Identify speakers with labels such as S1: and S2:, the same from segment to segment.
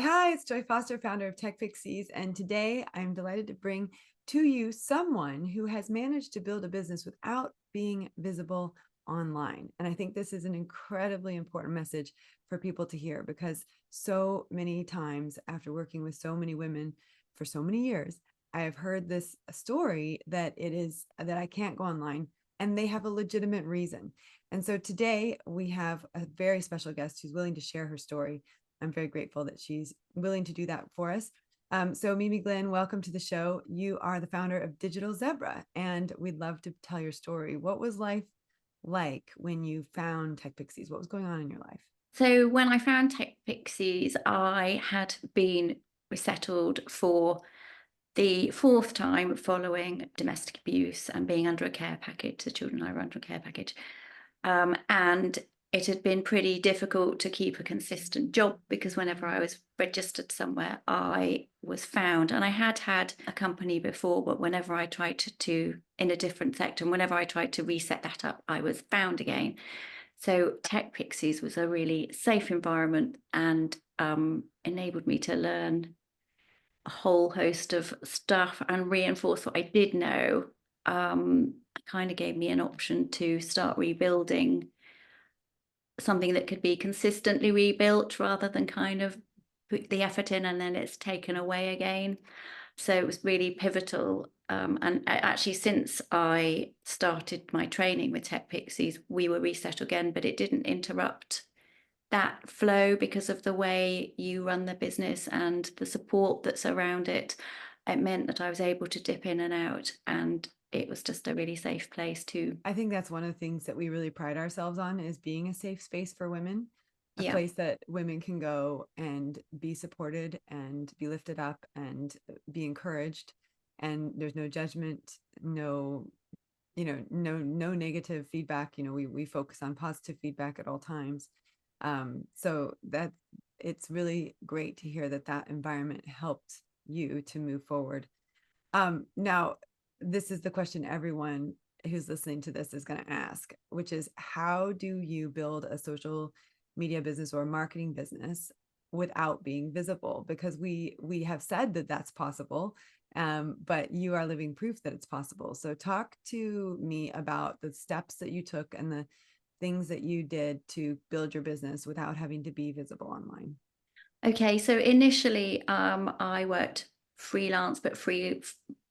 S1: Hi, it's Joy Foster, founder of TechPixies, and today I'm delighted to bring to you someone who has managed to build a business without being visible online. And I think this is an incredibly important message for people to hear, because so many times after working with so many women for so many years, I have heard this story that I can't go online, and they have a legitimate reason. And so today we have a very special guest who's willing to share her story. I'm very grateful that she's willing to do that for us. So Mimi Glenn, welcome to the show. You are the founder of Digital Zebra, and we'd love to tell your story. What was life like when you found TechPixies? What was going on in your life?
S2: So when I found TechPixies, I had been resettled for the fourth time following domestic abuse and being under a care package. The children and I were under a care package. And it had been pretty difficult to keep a consistent job because whenever I was registered somewhere, I was found. And I had had a company before, but whenever I tried to in a different sector, and whenever I tried to reset that up, I was found again. So TechPixies was a really safe environment and enabled me to learn a whole host of stuff and reinforce what I did know. Kind of gave me an option to start rebuilding something that could be consistently rebuilt rather than kind of put the effort in and then it's taken away again. So it was really pivotal. And actually, since I started my training with TechPixies, we were reset again, but it didn't interrupt that flow because of the way you run the business and the support that's around it. It meant that I was able to dip in and out, and it was just a really safe place to.
S1: I think that's one of the things that we really pride ourselves on, is being a safe space for women, a
S2: Yeah.
S1: place that women can go and be supported and be lifted up and be encouraged. And there's no judgment, no negative feedback. We focus on positive feedback at all times. So that it's really great to hear that environment helped you to move forward. Now, this is the question everyone who's listening to this is going to ask, which is, how do you build a social media business or a marketing business without being visible? Because we have said that that's possible, but you are living proof that it's possible. So talk to me about the steps that you took and the things that you did to build your business without having to be visible online.
S2: Okay, so initially, I worked freelance, but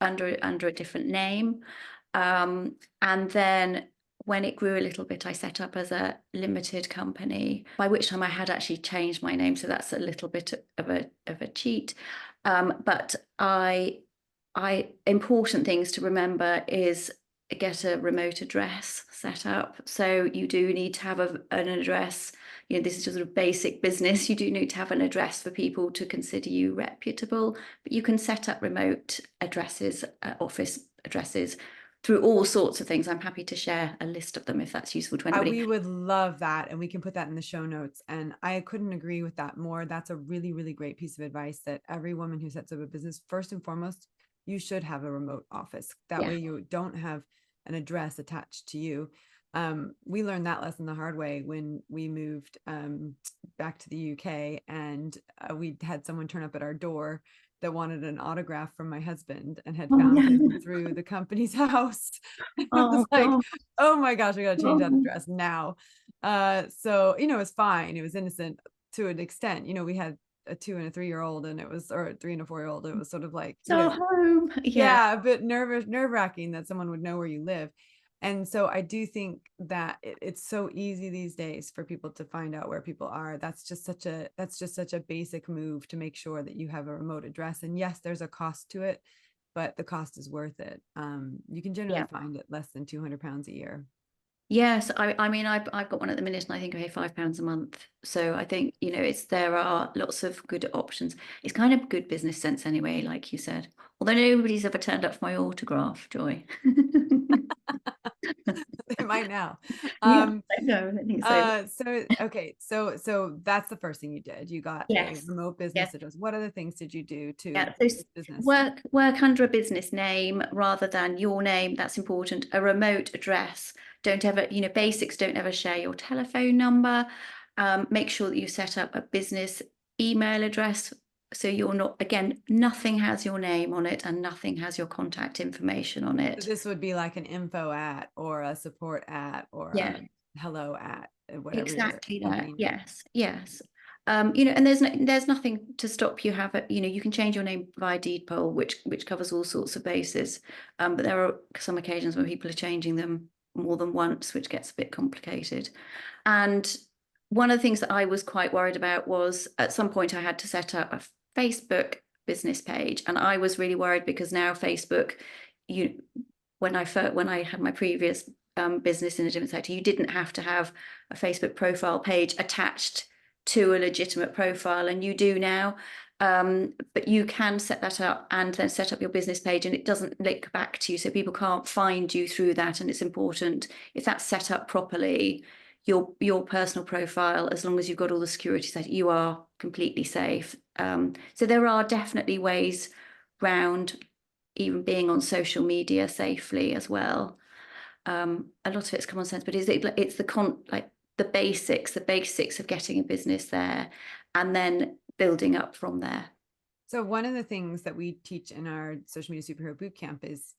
S2: under a different name, and then when it grew a little bit, I set up as a limited company. By which time I had actually changed my name, so that's a little bit of a cheat. But important things to remember is get a remote address set up. So you do need to have an address. This is just sort of basic business. You do need to have an address for people to consider you reputable, but you can set up remote addresses, office addresses, through all sorts of things. I'm happy to share a list of them if that's useful to anybody.
S1: We would love that. And we can put that in the show notes. And I couldn't agree with that more. That's a really, really great piece of advice, that every woman who sets up a business, first and foremost, you should have a remote office. That
S2: Yeah.
S1: way you don't have an address attached to you. We learned that lesson the hard way when we moved back to the UK, and we had someone turn up at our door that wanted an autograph from my husband and had
S2: Oh,
S1: found him
S2: no.
S1: through the company's house. It was
S2: Oh,
S1: like,
S2: God.
S1: oh my gosh, we got to change that
S2: Oh,
S1: address now. So, it was fine. It was innocent to an extent. We had a 2 and a 3-year-old, and or a 3 and a 4-year-old. It was sort of like,
S2: it's our home. Yeah.
S1: yeah, a bit nerve-wracking that someone would know where you live. And so I do think that it's so easy these days for people to find out where people are. That's just such a basic move to make sure that you have a remote address. And yes, there's a cost to it, but the cost is worth it. You can generally
S2: Yeah.
S1: find it less than £200 a year.
S2: Yes, I mean I've got one at the minute, and I think I pay £5 a month. So I think there are lots of good options. It's kind of good business sense anyway, like you said. Although nobody's ever turned up for my autograph, Joy.
S1: They might now.
S2: Yeah, I know. I think so.
S1: So okay, so that's the first thing you did. You got a
S2: Yes,
S1: remote
S2: yes,
S1: business address. What other things did you do to
S2: yeah. So
S1: build this business?
S2: work under a business name rather than your name. That's important. A remote address. Don't ever, basics. Don't ever share your telephone number. Make sure that you set up a business email address. So you're not, again, nothing has your name on it and nothing has your contact information on
S1: So
S2: it.
S1: this would be like an info at or a support at or
S2: Yeah,
S1: a hello at whatever your
S2: exactly that.
S1: company name.
S2: Yes, yes. And there's nothing to stop you have it. You can change your name via deed poll, which covers all sorts of bases. But there are some occasions when people are changing them more than once, which gets a bit complicated. And one of the things that I was quite worried about was at some point I had to set up a Facebook business page, and I was really worried because now Facebook, you when I had my previous business in a different sector, you didn't have to have a Facebook profile page attached to a legitimate profile, and you do now. But you can set that up and then set up your business page, and it doesn't link back to you, so people can't find you through that. And it's important, if that's set up properly, your personal profile, as long as you've got all the security set, you are completely safe. So there are definitely ways round even being on social media safely as well. A lot of it's common sense, but it's the basics of getting a business there and then building up from there.
S1: So one of the things that we teach in our social media superhero bootcamp is,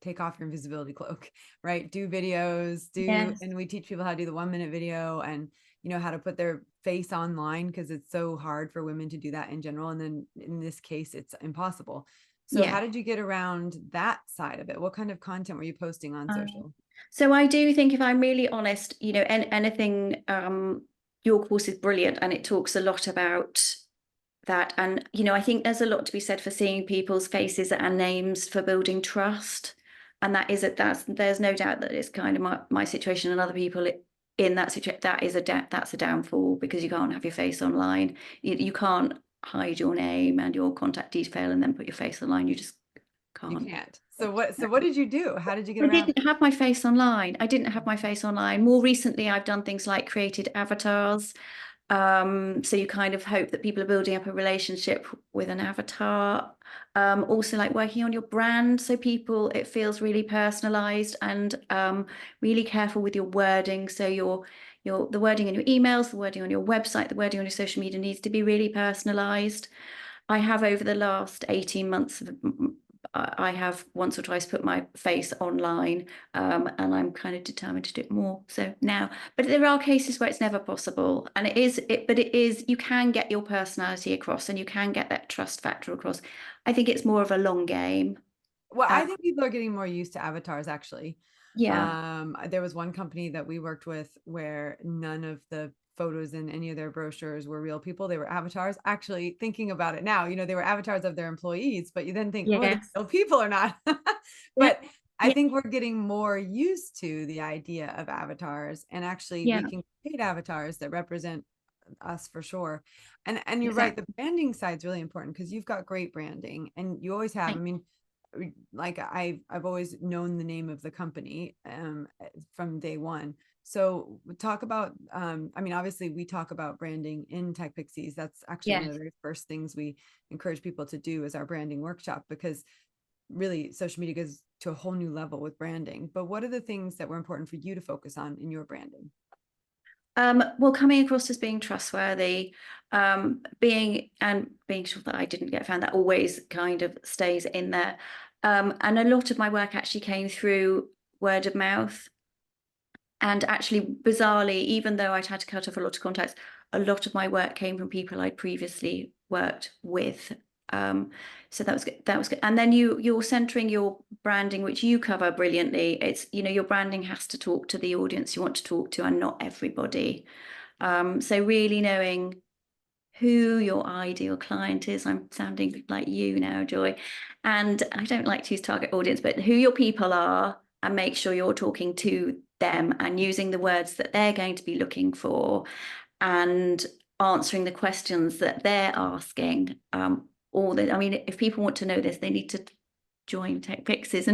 S1: take off your invisibility cloak, right? Do videos,
S2: Yes.
S1: and we teach people how to do the 1 minute video and, how to put their face online, because it's so hard for women to do that in general. And then in this case, it's impossible. So
S2: Yeah.
S1: how did you get around that side of it? What kind of content were you posting on social?
S2: So I do think, if I'm really honest, anything, your course is brilliant and it talks a lot about that. And, I think there's a lot to be said for seeing people's faces and names for building trust. And there's no doubt that it's kind of my situation and other people in that situation. That's a downfall, because you can't have your face online. You can't hide your name and your contact detail and then put your face online. You just
S1: You
S2: can't.
S1: can't. So what did you do? How did you get
S2: I
S1: around?
S2: didn't have my face online. I didn't have my face online. More recently, I've done things like created avatars. So you kind of hope that people are building up a relationship with an avatar. Also, like working on your brand, so it feels really personalized, and really careful with your wording. So the wording in your emails, the wording on your website, the wording on your social media needs to be really personalized. I have, over the last 18 months, I have once or twice put my face online, and I'm kind of determined to do it more so now. But there are cases where it's never possible, and you can get your personality across and you can get that trust factor across. I think it's more of a long game.
S1: Well,
S2: Uh,
S1: I think people are getting more used to avatars, actually.
S2: yeah,
S1: There was one company that we worked with where none of the photos in any of their brochures were real people. They were avatars. Actually, thinking about it now, they were avatars of their employees, but you then think, oh, they're
S2: yes,
S1: real people or not.
S2: yeah,
S1: But I
S2: yeah,
S1: think we're getting more used to the idea of avatars, and actually
S2: yeah,
S1: we can create avatars that represent us for sure. And you're right,
S2: exactly.
S1: the branding side is really important, because you've got great branding and you always have. I
S2: Thank-
S1: mean, like I've always known the name of the company from day one. So talk about, I mean, obviously we talk about branding in TechPixies. That's actually one of
S2: Yes.
S1: the very first things we encourage people to do is our branding workshop, because really social media goes to a whole new level with branding. But what are the things that were important for you to focus on in your branding?
S2: Well, coming across as being trustworthy, being sure that I didn't get found, that always kind of stays in there. And a lot of my work actually came through word of mouth. And actually, bizarrely, even though I'd had to cut off a lot of contacts, a lot of my work came from people I'd previously worked with. So that was good. That was good. And then you're centering your branding, which you cover brilliantly. It's, your branding has to talk to the audience you want to talk to, and not everybody. So really knowing who your ideal client is. I'm sounding like you now, Joy. And I don't like to use target audience, but who your people are, and make sure you're talking to them and using the words that they're going to be looking for, and answering the questions that they're asking. I mean, if people want to know this, they need to join TechPixies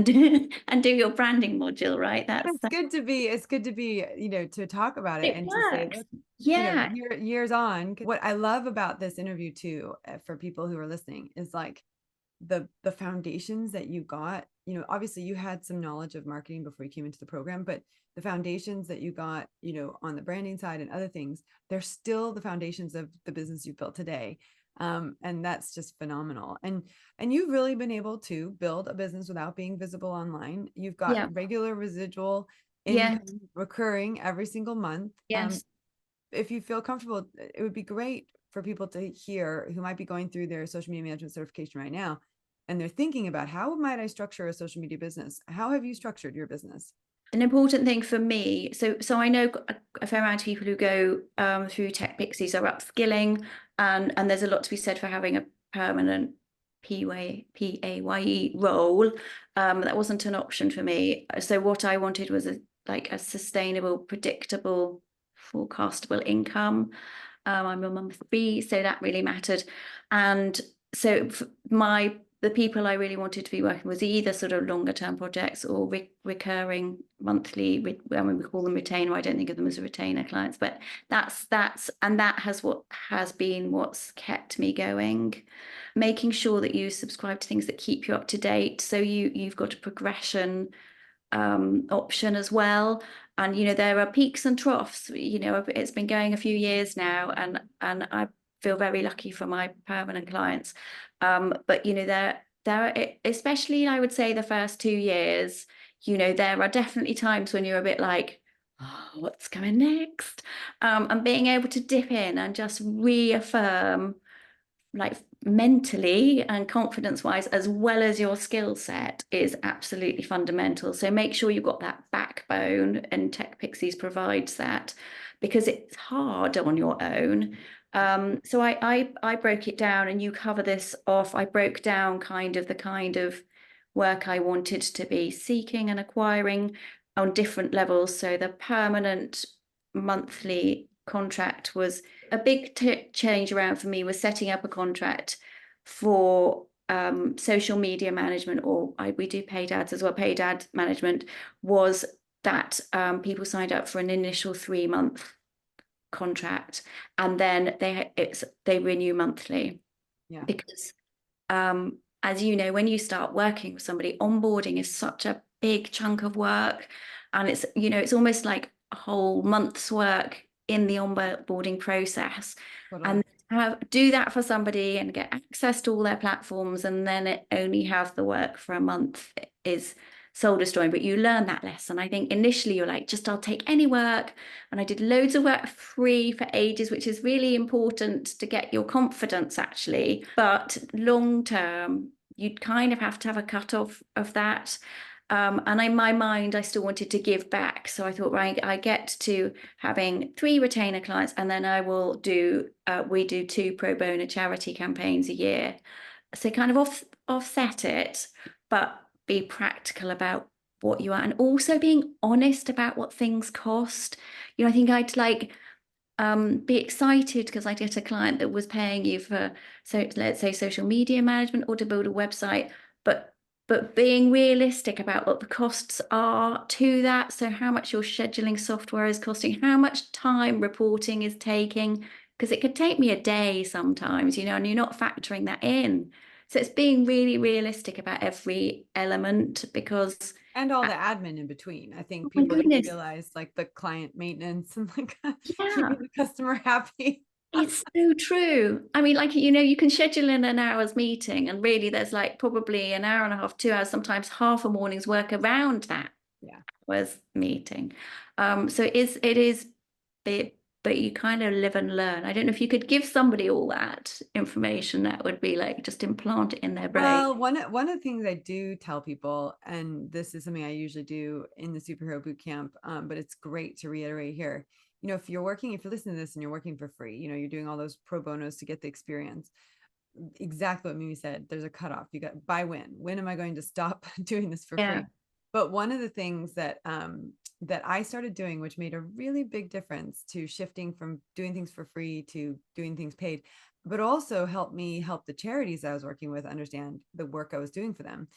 S2: and do your branding module, right?
S1: It's good to be, to talk about it
S2: It
S1: and to say,
S2: works.
S1: look,
S2: Yeah.
S1: years on. What I love about this interview too, for people who are listening, is like, the foundations that you got, you know, obviously you had some knowledge of marketing before you came into the program, but the foundations that you got, you know, on the branding side and other things, they're still the foundations of the business you've built today. And that's just phenomenal. And you've really been able to build a business without being visible online. You've got
S2: Yeah.
S1: regular residual
S2: Yes.
S1: income recurring every single month.
S2: Yes.
S1: If you feel comfortable, it would be great for people to hear who might be going through their social media management certification right now. And they're thinking about, how might I structure a social media business? How have you structured your business?
S2: An important thing for me, so I know a fair amount of people who go through TechPixies are upskilling, and there's a lot to be said for having a permanent PAYE role. That wasn't an option for me. So what I wanted was a sustainable, predictable, forecastable income. I'm a mum of 3, so that really mattered. And so the people I really wanted to be working with either sort of longer term projects or recurring monthly, I mean, we call them retainer. I don't think of them as a retainer clients, but that has been what's kept me going. Making sure that you subscribe to things that keep you up to date. So you've got a progression option as well. And, you know, there are peaks and troughs. You know, it's been going a few years now, and I feel very lucky for my permanent clients. But, you know, there are, especially I would say the first 2 years, you know, there are definitely times when you're a bit like, oh, what's coming next? And being able to dip in and just reaffirm, like, mentally and confidence wise, as well as your skill set, is absolutely fundamental. So make sure you've got that backbone, and TechPixies provides that, because it's hard on your own. So I broke it down, and you cover this off. I broke down the kind of work I wanted to be seeking and acquiring on different levels. So the permanent monthly contract was a big change around for me, was setting up a contract for social media management, or we do paid ads as well. Paid ad management was that people signed up for an initial 3-month contract, and then they renew monthly.
S1: Yeah.
S2: Because as you know, when you start working with somebody, onboarding is such a big chunk of work, and it's, you know, it's almost like a whole month's work in the onboarding process.
S1: Totally.
S2: And do that for somebody and get access to all their platforms, and then it only have the work for a month is soul destroying. But you learn that lesson. I think initially you're like, just I'll take any work, and I did loads of work free for ages, which is really important to get your confidence actually. But long term, you'd kind of have to have a cut off of that. And in my mind, I still wanted to give back. So I thought, right, I get to having 3 retainer clients, and then we do 2 pro bono charity campaigns a year. So kind of offset it, but be practical about what you are, and also being honest about what things cost. You know, I think I'd like be excited because I get a client that was paying you for, so let's say, social media management or to build a website, but being realistic about what the costs are to that. So how much your scheduling software is costing, how much time reporting is taking, because it could take me a day sometimes, you know, and you're not factoring that in. So it's being really realistic about every element, because
S1: And all the admin in between. I
S2: oh
S1: think
S2: my
S1: people don't
S2: goodness,
S1: realize, like, the client maintenance and like
S2: yeah.
S1: keeping the customer happy.
S2: It's so true. I mean, like, you know, you can schedule in an hour's meeting, and really there's like probably an hour and a half, 2 hours, sometimes half a morning's work around that
S1: Yeah.
S2: hour's meeting. So it is bit, but you kind of live and learn. I don't know if you could give somebody all that information, that would be like just implant it in their brain.
S1: Well, one of the things I do tell people, and this is something I usually do in the superhero boot camp, but it's great to reiterate here. You know, if you're listening to this and you're working for free, you know, you're doing all those pro bonos to get the experience. Exactly what Mimi said. There's a cutoff. You got, by when am I going to stop doing this for
S2: Yeah.
S1: free? But one of the things that I started doing, which made a really big difference to shifting from doing things for free to doing things paid, but also helped me help the charities I was working with understand the work I was doing for them,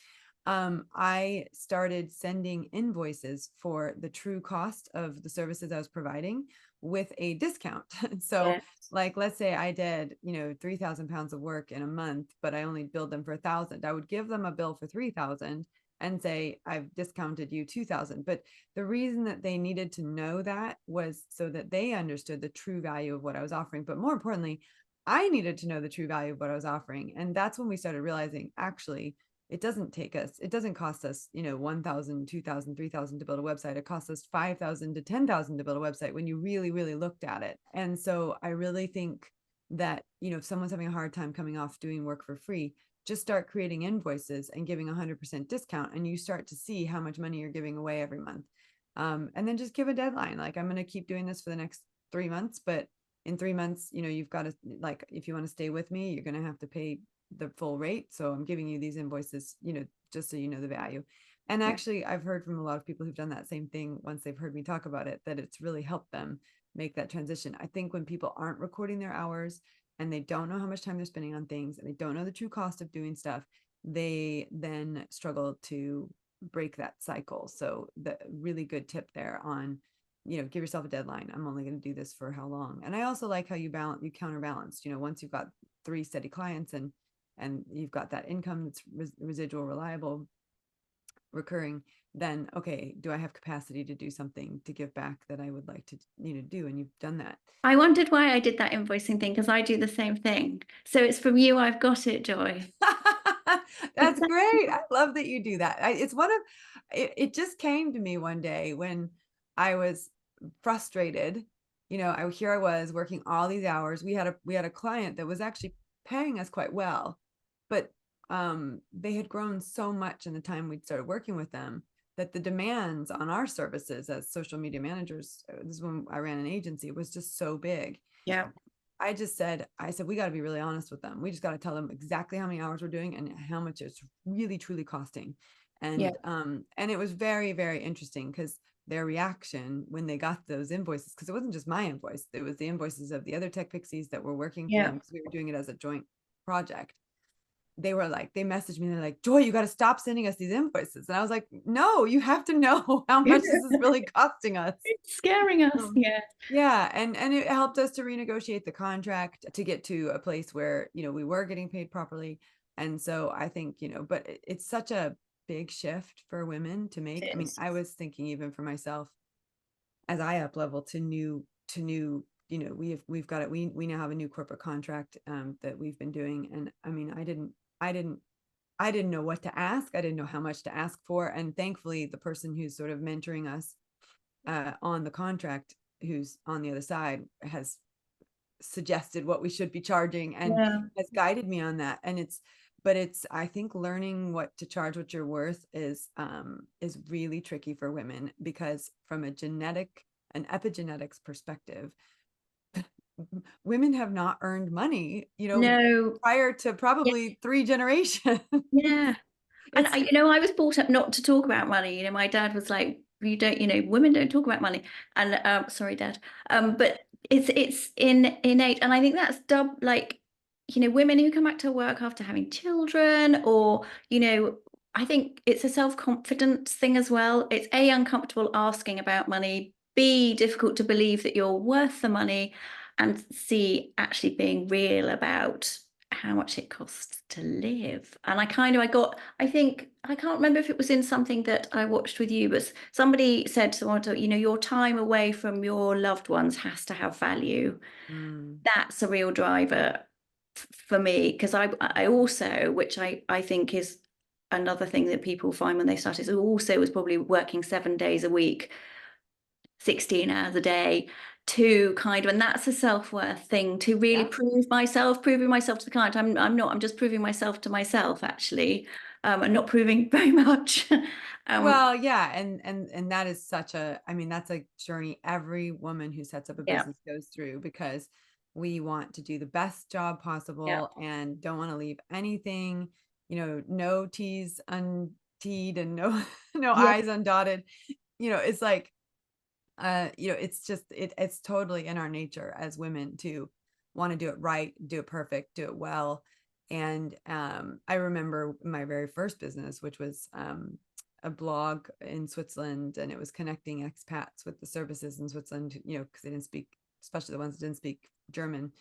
S1: I started sending invoices for the true cost of the services I was providing with a discount. So
S2: Yeah.
S1: like, let's say I did, 3,000 pounds of work in a month, but I only billed them for 1,000. I would give them a bill for 3,000 and say, I've discounted you 2,000. But the reason that they needed to know that was so that they understood the true value of what I was offering. But more importantly, I needed to know the true value of what I was offering. And that's when we started realizing, actually, it doesn't cost us, 1,000, 2,000, 3,000 to build a website. It costs us 5,000 to 10,000 to build a website when you really, really looked at it. And so I really think that, if someone's having a hard time coming off doing work for free, just start creating invoices and giving 100% discount, and you start to see how much money you're giving away every month. And then just give a deadline. Like, I'm going to keep doing this for the next 3 months, but in 3 months, you've got to, like, if you want to stay with me, you're going to have to pay the full rate. So I'm giving you these invoices, just so you know the value. And
S2: Yeah.
S1: actually, I've heard from a lot of people who've done that same thing once they've heard me talk about it, that it's really helped them make that transition. I think when people aren't recording their hours and they don't know how much time they're spending on things and they don't know the true cost of doing stuff, they then struggle to break that cycle. So the really good tip there on, give yourself a deadline. I'm only going to do this for how long. And I also like how you counterbalance, once you've got 3 steady clients and you've got that income that's residual, reliable, recurring, then okay, do I have capacity to do something to give back that I would like to, do? And you've done that.
S2: I wondered why I did that invoicing thing, because I do the same thing. So it's from you I've got it, Joy.
S1: That's great. I love that you do that. It's one of it just came to me one day when I was frustrated. Here I was working all these hours. We had a client that was actually paying us quite well, but they had grown so much in the time we'd started working with them that the demands on our services as social media managers, this is when I ran an agency, was just so big.
S2: Yeah.
S1: I said, we got to be really honest with them. We just got to tell them exactly how many hours we're doing and how much it's really truly costing.
S2: Yeah.
S1: And it was very, very interesting because their reaction when they got those invoices, because it wasn't just my invoice, it was the invoices of the other TechPixies that were working for
S2: Yeah.
S1: them, because we were doing it as a joint project. They messaged me, they're like, Joy, you got to stop sending us these invoices. And I was like, no, you have to know how much this is really costing us.
S2: It's scaring us.
S1: Um,
S2: Yeah.
S1: yeah, and it helped us to renegotiate the contract to get to a place where, we were getting paid properly. And so I think, but it's such a big shift for women to make. I
S2: It
S1: mean,
S2: is.
S1: I was thinking even for myself, as I up level to new, we've got it. We now have a new corporate contract that we've been doing. And I mean, I didn't know what to ask. I didn't know how much to ask for. And thankfully, the person who's sort of mentoring us on the contract, who's on the other side, has suggested what we should be charging and
S2: Yeah.
S1: has guided me on that. But I think learning what to charge, what you're worth, is really tricky for women, because from an epigenetics perspective, women have not earned money,
S2: No.
S1: prior to
S2: Yeah.
S1: probably 3 generations.
S2: Yeah. And
S1: It's
S2: I was brought up not to talk about money. My dad was like, "You don't, women don't talk about money." And sorry, Dad. But it's innate, and I think that's like, women who come back to work after having children, or I think it's a self-confidence thing as well. It's A, uncomfortable asking about money. B, difficult to believe that you're worth the money, and C, actually being real about how much it costs to live. And I think, I can't remember if it was in something that I watched with you, but somebody said to someone, your time away from your loved ones has to have value.
S1: mm,
S2: That's a real driver for me, because I also, which I think is another thing that people find when they start, is also was probably working 7 days a week, 16 hours a day, and that's a self-worth thing, to really
S1: yeah.
S2: proving myself to the client. I'm just proving myself to myself, actually, and not proving very much. um
S1: Well, yeah, and that is I mean, that's a journey every woman who sets up a
S2: yeah.
S1: business goes through, because we want to do the best job
S2: Yeah.
S1: possible and don't want to leave anything, no T's unteed and no no
S2: Yeah.
S1: I's undotted. It's like, it's totally in our nature as women to want to do it right, do it perfect, do it well. And I remember my very first business, which was a blog in Switzerland, and it was connecting expats with the services in Switzerland, because they didn't speak, especially the ones that didn't speak German.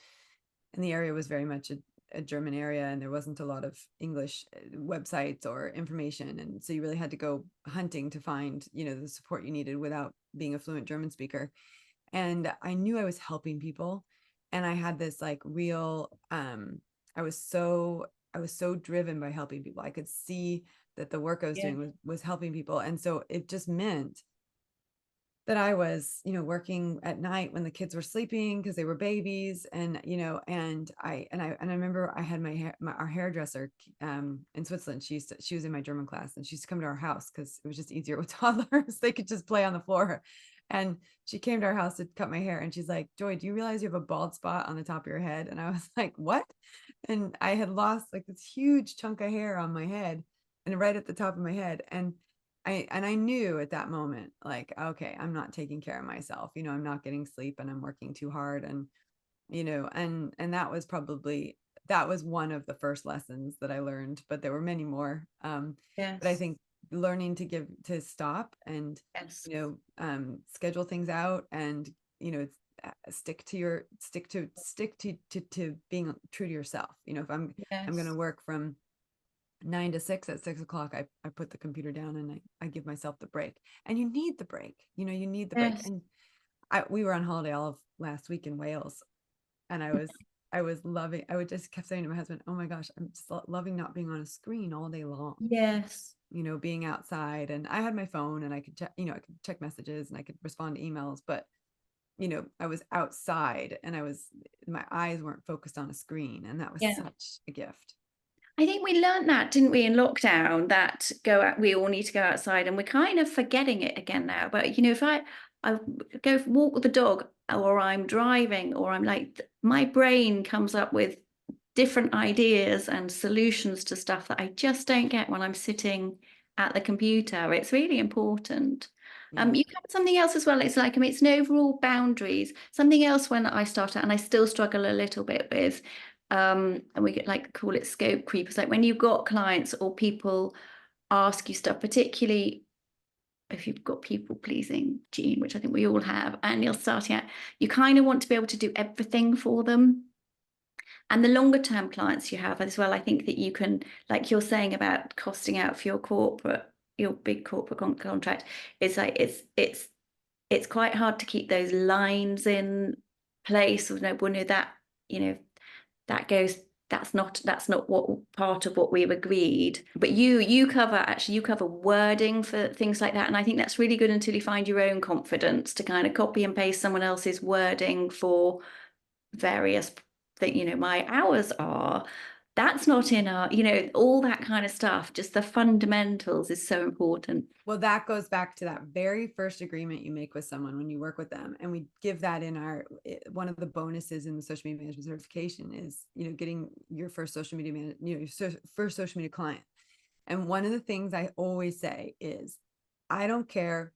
S1: And the area was very much a German area, and there wasn't a lot of English websites or information. And so you really had to go hunting to find, the support you needed without being a fluent German speaker. And I knew I was helping people. And I had this like real, I was so driven by helping people. I could see that the work I was
S2: Yeah.
S1: doing was helping people. And so it just meant that I was, working at night when the kids were sleeping because they were babies. And, and I remember I had our hairdresser in Switzerland. She was in my German class, and she used to come to our house because it was just easier with toddlers. They could just play on the floor. And she came to our house to cut my hair, and she's like, "Joy, do you realize you have a bald spot on the top of your head?" And I was like, "What?" And I had lost like this huge chunk of hair on my head and right at the top of my head. And I knew at that moment, like, okay, I'm not taking care of myself. I'm not getting sleep, and I'm working too hard. And, and that was one of the first lessons that I learned, but there were many more. But I
S2: Yes.
S1: think learning to stop and,
S2: Yes.
S1: schedule things out, and, stick to being true to yourself. If I'm going to
S2: Yes.
S1: work from 9 to 6, at 6 o'clock, I put the computer down, and I give myself the break. And you need the break, you need the break.
S2: Yes.
S1: And we were on holiday all of last week in Wales, and I was loving, I would just kept saying to my husband, "Oh my gosh, I'm just loving not being on a screen all day long,
S2: Yes.
S1: being outside." And I had my phone, and I could check, I could check messages, and I could respond to emails, but I was outside, and my eyes weren't focused on a screen, and that was
S2: Yeah.
S1: such a gift.
S2: I think we learned that, didn't we, in lockdown, that we all need to go outside, and we're kind of forgetting it again now. But if I go walk with the dog, or I'm driving, or I'm like, my brain comes up with different ideas and solutions to stuff that I just don't get when I'm sitting at the computer. It's really important.
S1: Yeah.
S2: You covered something else as well. It's like, it's an overall boundaries. Something else when I started, and I still struggle a little bit with, and we get like call it scope creep. It's like when you've got clients or people ask you stuff, particularly if you've got people pleasing gene, which I think we all have, and you're starting out, you kind of want to be able to do everything for them. And the longer term clients you have as well, I think that you can, like you're saying about costing out for your big corporate contract, it's like it's quite hard to keep those lines in place. Of no, well, no, that that goes. That's not what part of what we've agreed. But you cover wording for things like that, and I think that's really good until you find your own confidence to kind of copy and paste someone else's wording for various that my hours are. That's not in our, all that kind of stuff. Just the fundamentals is so important.
S1: Well, that goes back to that very first agreement you make with someone when you work with them. And we give that in one of the bonuses in the social media management certification is, getting your first social media first social media client. And one of the things I always say is, I don't care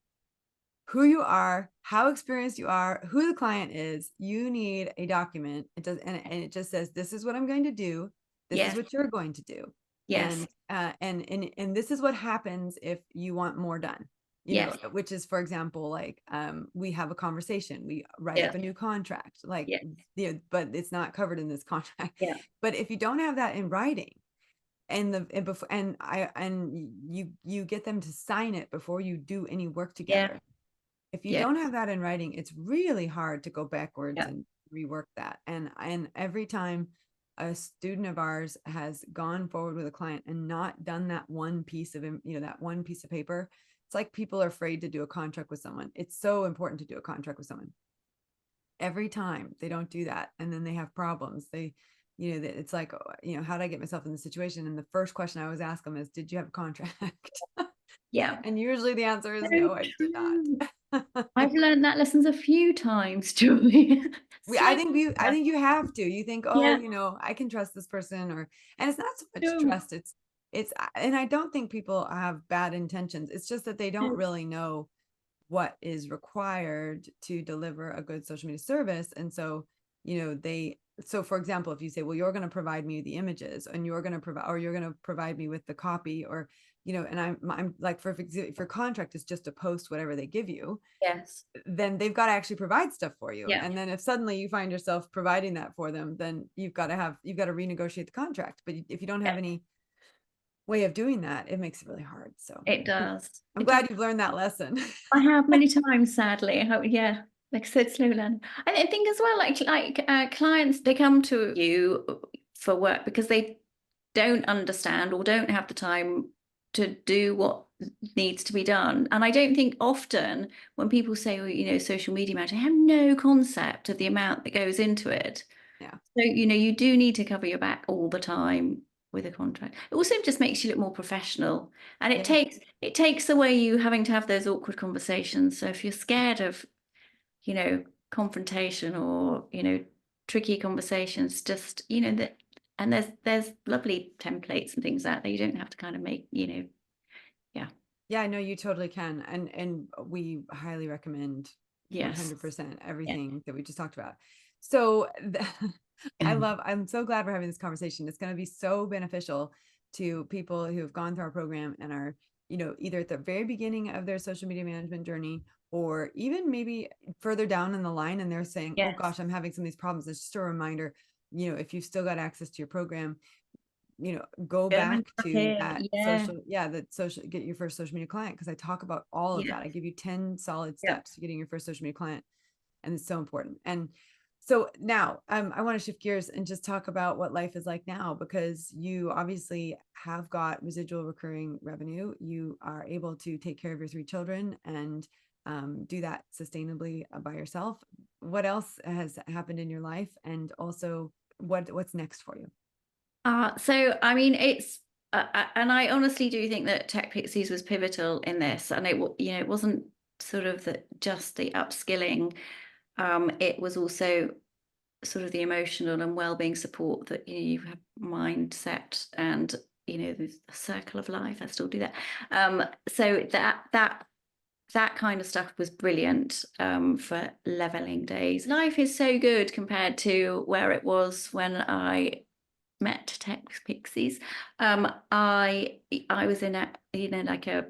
S1: who you are, how experienced you are, who the client is, you need a document. It does, and it just says, this is what I'm going to do. This is
S2: Yes.
S1: what you're going to do.
S2: Yes.
S1: And this is what happens if you want more done,
S2: Yes.
S1: which is, for example, like, we have a conversation, we write
S2: Yeah.
S1: up a new contract, like,
S2: Yeah.
S1: but it's not covered in this contract.
S2: Yeah.
S1: But if you don't have that in writing, and you get them to sign it before you do any work
S2: Yeah.
S1: together. If you
S2: Yeah.
S1: don't have that in writing, it's really hard to go backwards
S2: Yeah.
S1: and rework that. And every time a student of ours has gone forward with a client and not done that one piece of, that one piece of paper, it's like people are afraid to do a contract with someone. It's so important to do a contract with someone. Every time they don't do that, and then they have problems. It's like, how did I get myself in this situation? And the first question I always ask them is, did you have a contract?
S2: Yeah.
S1: And usually the answer is
S2: So
S1: no, I did
S2: true.
S1: not.
S2: I've learned that lessons a few times, Julie.
S1: I
S2: So
S1: think you have to. You think, oh,
S2: yeah.
S1: I can trust this person, and it's not so much
S2: No.
S1: trust. And I don't think people have bad intentions. It's just that they don't
S2: No.
S1: really know what is required to deliver a good social media service. And so, they so for example, if you say, well, you're going to provide me the images and you're going to provide, or you're going to provide me with the copy, or, and I'm like, for contract is just to post whatever they give you,
S2: Yes.
S1: then they've got to actually provide stuff for you.
S2: Yeah.
S1: And then if suddenly you find yourself providing that for them, then you've got to renegotiate the contract. But if you don't have
S2: Yeah.
S1: any way of doing that, it makes it really hard. So
S2: It does.
S1: I'm
S2: It does.
S1: glad you've learned that lesson.
S2: I have many times, sadly. Yeah, like I said, slow learning. I think as well, like clients, they come to you for work because they don't understand or don't have the time to do what needs to be done. And I don't think often when people say, well, social media manager, they have no concept of the amount that goes into it.
S1: Yeah.
S2: So, you do need to cover your back all the time with a contract. It also just makes you look more professional, and it takes away you having to have those awkward conversations. So if you're scared of, confrontation or, tricky conversations, just, that, and there's lovely templates and things out there. You don't have to kind of make, yeah.
S1: Yeah, I know you totally can. And we highly recommend
S2: Yes.
S1: 100%
S2: Yeah.
S1: everything that we just talked about. So I'm so glad we're having this conversation. It's going to be so beneficial to people who have gone through our program and are, either at the very beginning of their social media management journey, or even maybe further down in the line, and they're saying, oh
S2: Yes.
S1: gosh, I'm having some of these problems. It's just a reminder, if you've still got access to your program, go back to that social, get your first social media client. Because I talk about all of that. I give you 10 solid steps to getting your first social media client. And it's so important. And so now I want to shift gears and just talk about what life is like now, because you obviously have got residual recurring revenue. You are able to take care of your 3 children and do that sustainably by yourself. What else has happened in your life? And also what's next for you?
S2: So I mean, it's and I honestly do think that TechPixies was pivotal in this, and it wasn't sort of just the upskilling. It was also sort of the emotional and well-being support that you have mindset and the circle of life. I still do that. So that kind of stuff was brilliant for leveling days. Life is so good compared to where it was when I met TechPixies. I was in a like a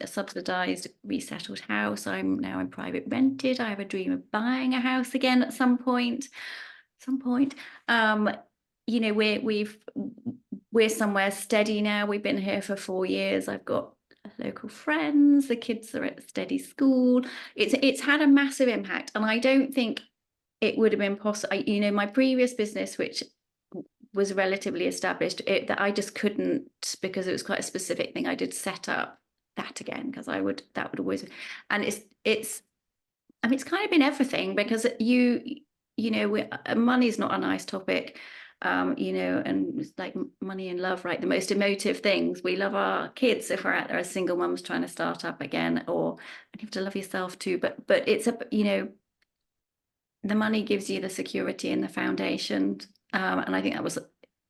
S2: subsidized resettled house. I'm now in private rented. I have a dream of buying a house again at some point. We're somewhere steady now. We've been here for 4 years. I've got local friends. The kids are at steady school. It's had a massive impact, and I don't think it would have been possible. My previous business, which was relatively established, that I just couldn't, because it was quite a specific thing. I did set up that again because that would always, and it's I mean, it's kind of been everything, because money's not a nice topic, and it's like money and love, right? The most emotive things. We love our kids if we're out there as single mums trying to start up again, and you have to love yourself too. But it's the money gives you the security and the foundation. And I think that was,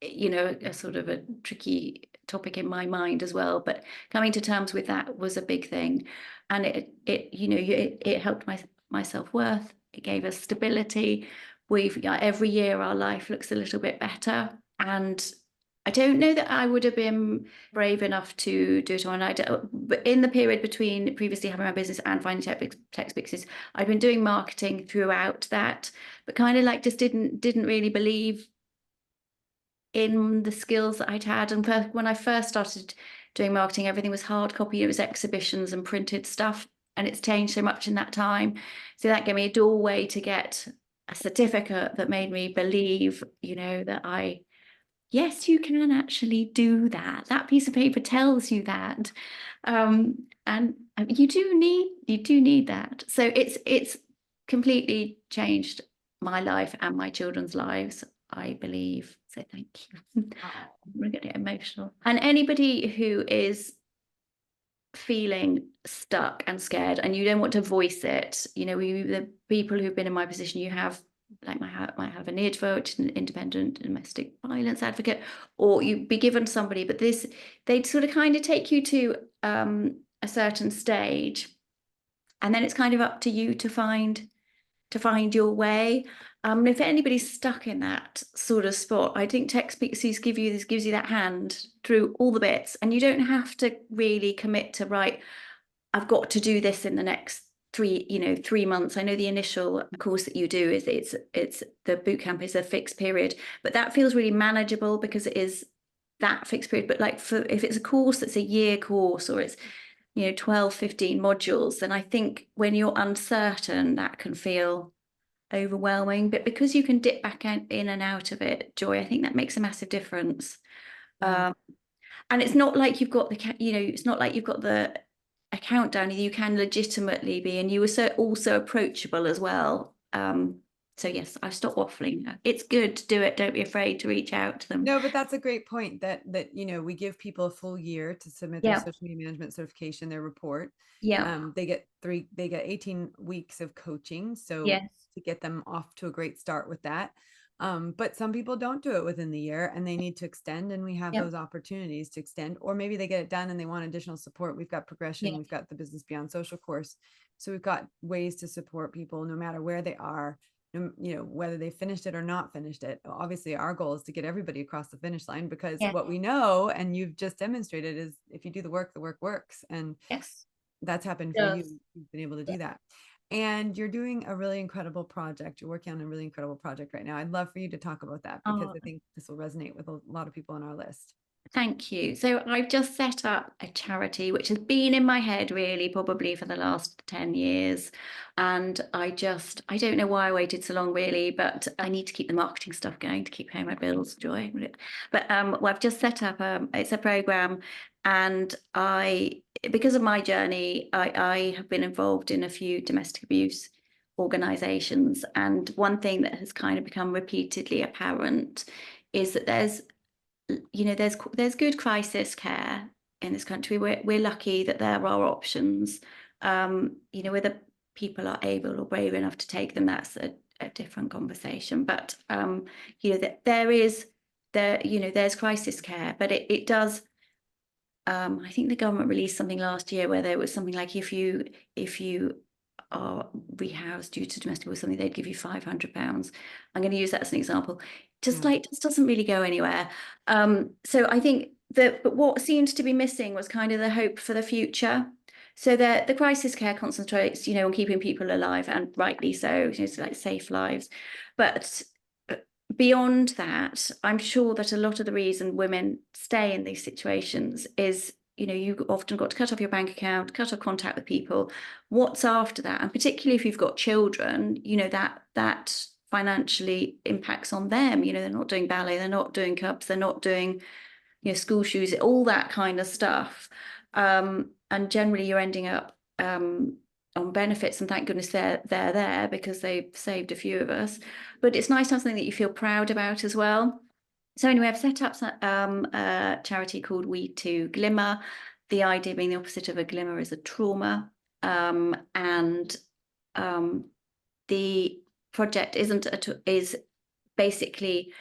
S2: a sort of a tricky topic in my mind as well. But coming to terms with that was a big thing. And it helped my self-worth. It gave us stability. Every year our life looks a little bit better. And I don't know that I would have been brave enough to do it on. But in the period between previously having my business and finding TechPixies, I've been doing marketing throughout that, but kind of like just didn't really believe in the skills that I'd had. And when I first started doing marketing, everything was hard copy. It was exhibitions and printed stuff, and it's changed so much in that time. So that gave me a doorway to get a certificate that made me believe, that yes, you can actually do that. That piece of paper tells you that. And you do need that. So it's completely changed my life and my children's lives, I believe. So thank you.
S1: Oh.
S2: I'm gonna get emotional. And anybody who is feeling stuck and scared and you don't want to voice it, the people who've been in my position, you have, like, might have an IDVA, which is an independent domestic violence advocate, or you'd be given somebody, but they'd sort of kind of take you to a certain stage, and then it's kind of up to you to find your way. If anybody's stuck in that sort of spot, I think TechPixies gives you that hand through all the bits, and you don't have to really commit to, right, I've got to do this in the next 3 months. I know the initial course that you do is it's the boot camp is a fixed period, but that feels really manageable because it is that fixed period. But like if it's a course that's a year course, or it's 12, 15 modules, then I think when you're uncertain, that can feel overwhelming. But because you can dip back in and out of it, Joy, I think that makes a massive difference.
S1: Yeah.
S2: And it's not like you've got it's not like you've got the account down. You can legitimately be, and you were also approachable as well. So yes, I've stopped waffling. It's good to do it. Don't be afraid to reach out to them.
S1: No, but that's a great point that we give people a full year to submit their
S2: Yeah,
S1: social media management certification, their report.
S2: yeah,
S1: They get 18 weeks of coaching, so
S2: yes,
S1: to get them off to a great start with that. But some people don't do it within the year and they need to extend, and we have
S2: yeah,
S1: those opportunities to extend, or maybe they get it done and they want additional support. We've got progression,
S2: yeah,
S1: we've got the Business Beyond Social course. So we've got ways to support people no matter where they are, whether they finished it or not finished it. Obviously, our goal is to get everybody across the finish line, because
S2: yeah,
S1: what we know, and you've just demonstrated, is if you do the work works. And
S2: yes.
S1: that's happened for
S2: Does.
S1: you. You've been able to do that. And you're doing a really incredible project. You're working on a really incredible project right now. I'd love for you to talk about that, because
S2: Oh,
S1: I think this will resonate with a lot of people on our list.
S2: thank you. So I've just set up a charity which has been in my head really probably for the last 10 years. And I don't know why I waited so long really, but I need to keep the marketing stuff going to keep paying my bills, Joy. But well, I've just set up it's a program, and because of my journey, I have been involved in a few domestic abuse organizations. And one thing that has kind of become repeatedly apparent is that there's good crisis care in this country. We're lucky that there are options. Whether people are able or brave enough to take them, that's a different conversation. But that there's crisis care, but it does. I think the government released something last year where there was something like if you are rehoused due to domestic abuse or something, they'd give you £500. I'm going to use that as an example. Just
S1: Yeah.
S2: like this doesn't really go anywhere. So I think but what seemed to be missing was kind of the hope for the future. So the crisis care concentrates, on keeping people alive, and rightly so, so like safe lives. But beyond that, I'm sure that a lot of the reason women stay in these situations is, you often got to cut off your bank account, cut off contact with people. What's after that? And particularly if you've got children, that financially impacts on them. They're not doing ballet, they're not doing cubs, they're not doing, school shoes, all that kind of stuff. And generally you're ending up on benefits, and thank goodness they're there because they've saved a few of us. But it's nice to have something that you feel proud about as well. So anyway, I've set up a charity called We Two Glimmer. The idea being the opposite of a glimmer is a trauma. And the project is basically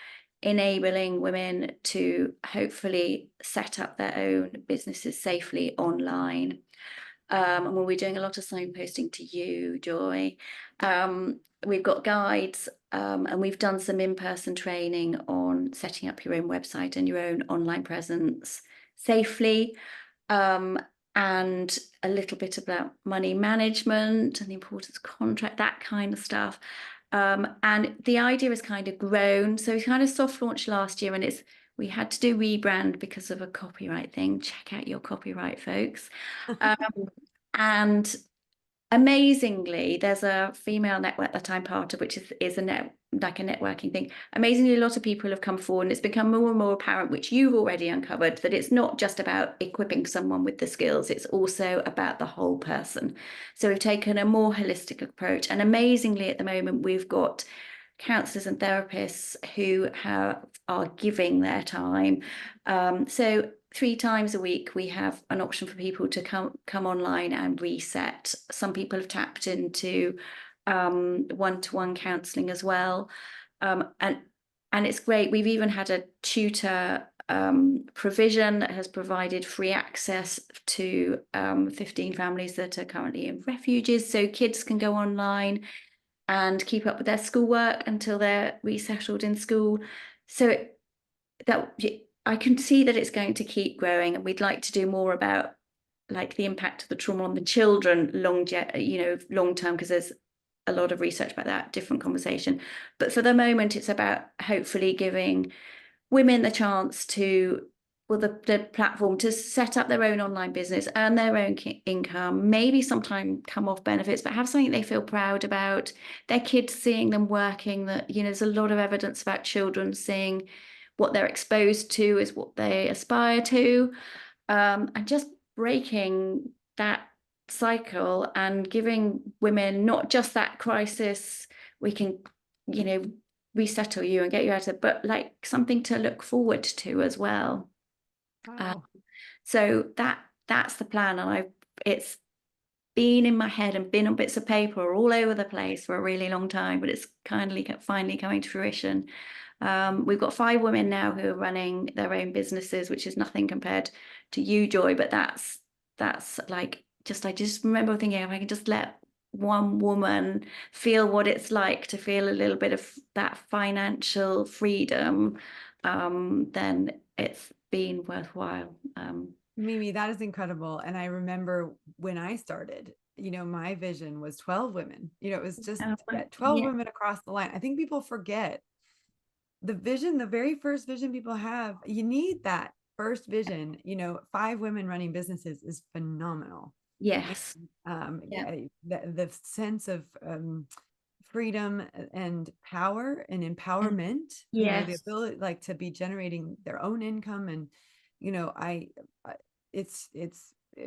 S2: enabling women to hopefully set up their own businesses safely online. And we'll be doing a lot of signposting to you, Joy. We've got guides, and we've done some in-person training on setting up your own website and your own online presence safely, and a little bit about money management and the importance of contract, that kind of stuff. And the idea has kind of grown. So we kind of soft launched last year, and we had to do rebrand because of a copyright thing. Check out your copyright, folks. And amazingly, there's a female network that I'm part of, which is a networking thing. Amazingly, a lot of people have come forward, and it's become more and more apparent, which you've already uncovered, that it's not just about equipping someone with the skills, it's also about the whole person. So we've taken a more holistic approach, and amazingly at the moment we've got counsellors and therapists who are giving their time. So 3 times a week we have an option for people to come online and reset. Some people have tapped into one-to-one counselling as well, and it's great. We've even had a tutor provision that has provided free access to 15 families that are currently in refuges, so kids can go online. and keep up with their schoolwork until they're resettled in school. So that I can see that it's going to keep growing, and we'd like to do more about like the impact of the trauma on the children long term, because there's a lot of research about that, different conversation. But for the moment, it's about hopefully giving women the chance to, well, the platform to set up their own online business, earn their own income, maybe sometime come off benefits, but have something they feel proud about, their kids seeing them working. That, there's a lot of evidence about children seeing what they're exposed to is what they aspire to, and just breaking that cycle and giving women not just that crisis, we can, you know, resettle you and get you out of, but like something to look forward to as well.
S1: Wow.
S2: So that's the plan, and it's been in my head and been on bits of paper all over the place for a really long time, but it's finally coming to fruition. We've got 5 women now who are running their own businesses, which is nothing compared to you, Joy, but that's like, I just remember thinking, if I can just let one woman feel what it's like to feel a little bit of that financial freedom, then it's been worthwhile.
S1: Mimi, that is incredible. And I remember when I started, my vision was 12 women. It was just 12
S2: Yeah,
S1: women across the line. I think people forget the vision, the very first vision people have. You need that first vision. 5 women running businesses is phenomenal. And
S2: yes, yeah,
S1: the sense of freedom and power and
S2: and
S1: empowerment, the
S2: yes,
S1: ability like to be generating their own income. And I it's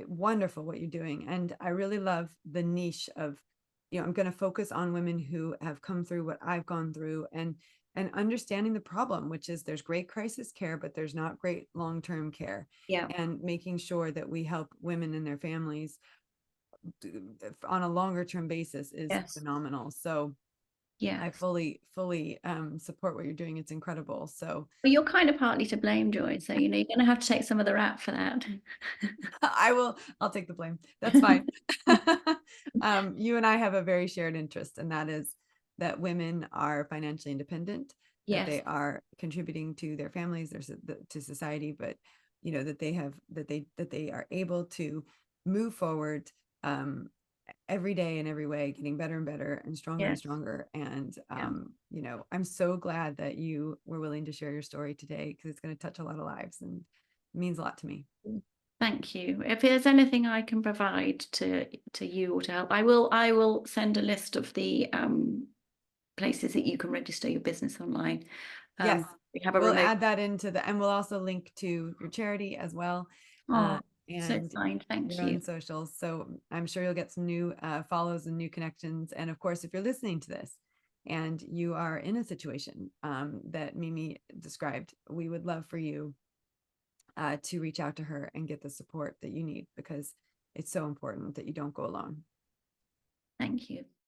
S1: wonderful what you're doing. And I really love the niche of, I'm going to focus on women who have come through what I've gone through, and understanding the problem, which is there's great crisis care, but there's not great long-term care.
S2: yeah,
S1: And making sure that we help women and their families on a longer term basis is
S2: yes,
S1: phenomenal. So I
S2: yes.
S1: fully support what you're doing. It's incredible. So
S2: But you're kind of partly to blame, Joy. So, you're going to have to take some of the rap for that.
S1: I'll take the blame. That's fine. You and I have a very shared interest, and that is that women are financially independent, that
S2: Yes,
S1: they are contributing to their families, to society, but that they are able to move forward, every day in every way, getting better and better and
S2: yes,
S1: stronger. And
S2: yeah.
S1: I'm so glad that you were willing to share your story today, because it's going to touch a lot of lives and it means a lot to me.
S2: Thank you. If there's anything I can provide to you or to help, I will send a list of the places that you can register your business online.
S1: Yes,
S2: We have a
S1: we'll
S2: remote.
S1: add that and we'll also link to your charity as well,
S2: Oh, so
S1: and
S2: kind. Thank
S1: your own
S2: you.
S1: socials. So I'm sure you'll get some new follows and new connections. And of course, if you're listening to this and you are in a situation that Mimi described, we would love for you to reach out to her and get the support that you need, because it's so important that you don't go alone.
S2: Thank you.